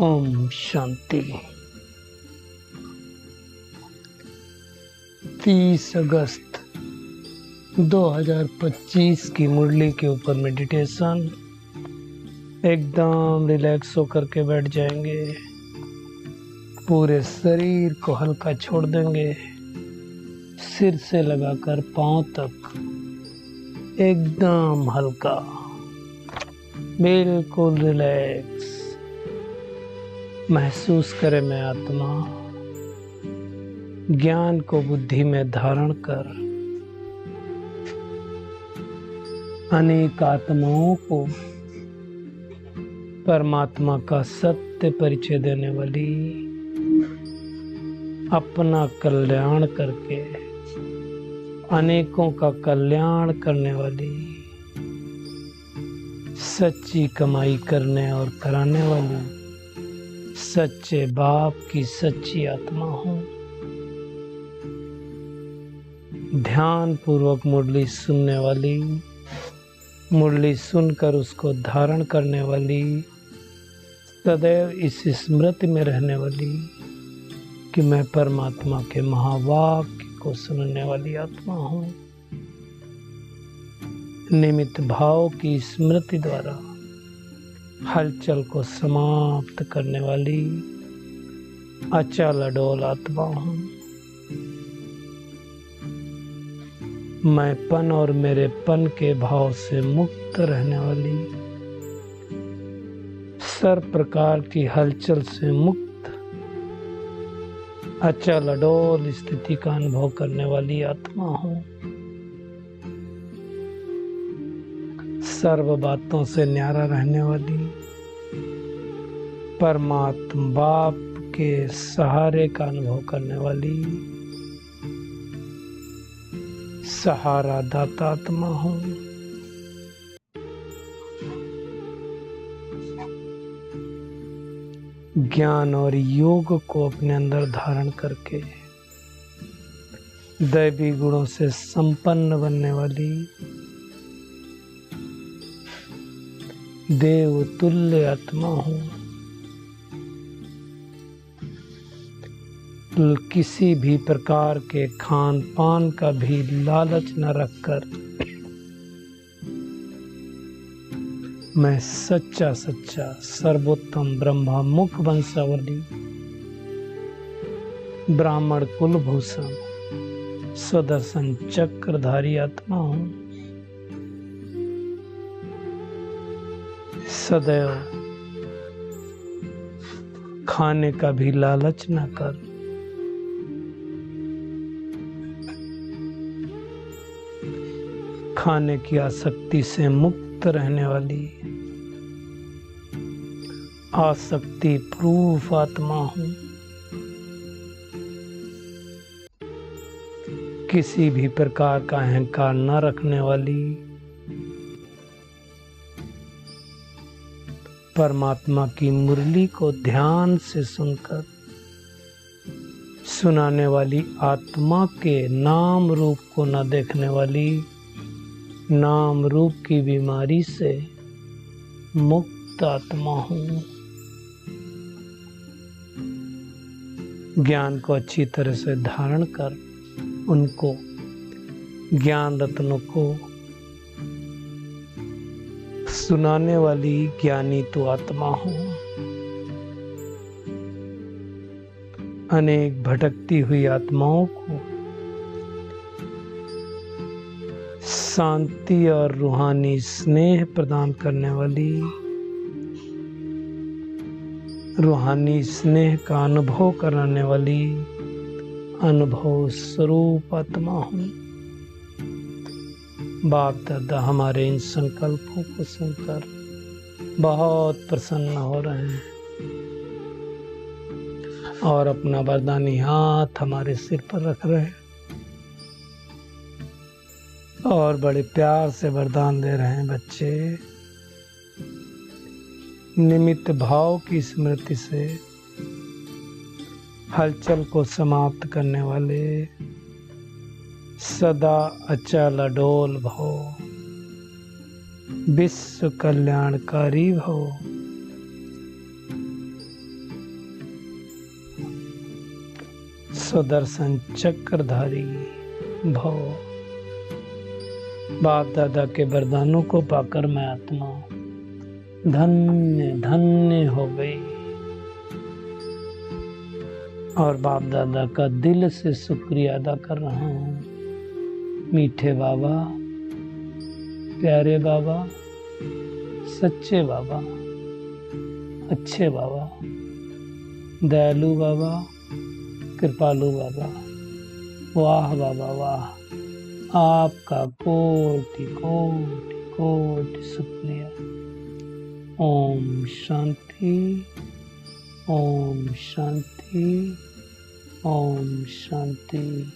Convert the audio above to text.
ओम शांति। 30 अगस्त 2025 की मुरली के ऊपर मेडिटेशन। एकदम रिलैक्स होकर के बैठ जाएंगे, पूरे शरीर को हल्का छोड़ देंगे, सिर से लगाकर पांव तक एकदम हल्का, बिल्कुल रिलैक्स। महसूस करें मैं आत्मा ज्ञान को बुद्धि में धारण कर अनेक आत्माओं को परमात्मा का सत्य परिचय देने वाली, अपना कल्याण करके अनेकों का कल्याण करने वाली, सच्ची कमाई करने और कराने वाली सच्चे बाप की सच्ची आत्मा हूँ। ध्यान पूर्वक मुरली सुनने वाली, मुरली सुनकर उसको धारण करने वाली, सदैव इस स्मृति में रहने वाली कि मैं परमात्मा के महावाक्य को सुनने वाली आत्मा हूँ। निमित्त भाव की स्मृति द्वारा हलचल को समाप्त करने वाली अचल अडोल आत्मा हूँ। मैं पन और मेरे पन के भाव से मुक्त रहने वाली, सर्व प्रकार की हलचल से मुक्त अचल अडोल स्थिति का अनुभव करने वाली आत्मा हूँ। सर्व बातों से न्यारा रहने वाली, परमात्मा बाप के सहारे का अनुभव करने वाली सहारा दाता आत्मा हूँ। ज्ञान और योग को अपने अंदर धारण करके दैवी गुणों से संपन्न बनने वाली देव तुल्य आत्मा हूँ। किसी भी प्रकार के खान पान का भी लालच न रखकर मैं सच्चा सर्वोत्तम ब्रह्मा मुख वंशावली ब्राह्मण कुलभूषण स्वदर्शन चक्रधारी आत्मा हूँ। सदैव खाने का भी लालच न कर, खाने की आसक्ति से मुक्त रहने वाली आसक्ति प्रूफ आत्मा हूँ। किसी भी प्रकार का अहंकार न रखने वाली परमात्मा की मुरली को ध्यान से सुनकर सुनाने वाली आत्मा के नाम रूप को न देखने वाली, नाम रूप की बीमारी से मुक्त आत्मा हूँ। ज्ञान को अच्छी तरह से धारण कर उनको ज्ञान रत्नों को सुनाने वाली ज्ञानी तो आत्मा हूँ। अनेक भटकती हुई आत्माओं को शांति और रूहानी स्नेह प्रदान करने वाली, रूहानी स्नेह का अनुभव कराने वाली अनुभव स्वरूप आत्मा हूँ। बाप दादा हमारे इन संकल्पों को सुनकर बहुत प्रसन्न हो रहे हैं और अपना वरदानी हाथ हमारे सिर पर रख रहे हैं और बड़े प्यार से वरदान दे रहे हैं। बच्चे निमित्त भाव की स्मृति से हलचल को समाप्त करने वाले सदा अचल अडोल भव, विश्व कल्याणकारी भव, सुदर्शन चक्रधारी भव। बाप दादा के वरदानों को पाकर मैं आत्मा धन्य धन्य हो गई और बाप दादा का दिल से शुक्रिया अदा कर रहा हूँ। मीठे बाबा, प्यारे बाबा, सच्चे बाबा, अच्छे बाबा, दयालु बाबा, कृपालु बाबा, वाह बाबा वाह, आपका कोटि कोटि कोटि शुक्रिया। ओम शांति, ओम शांति, ओम शांति।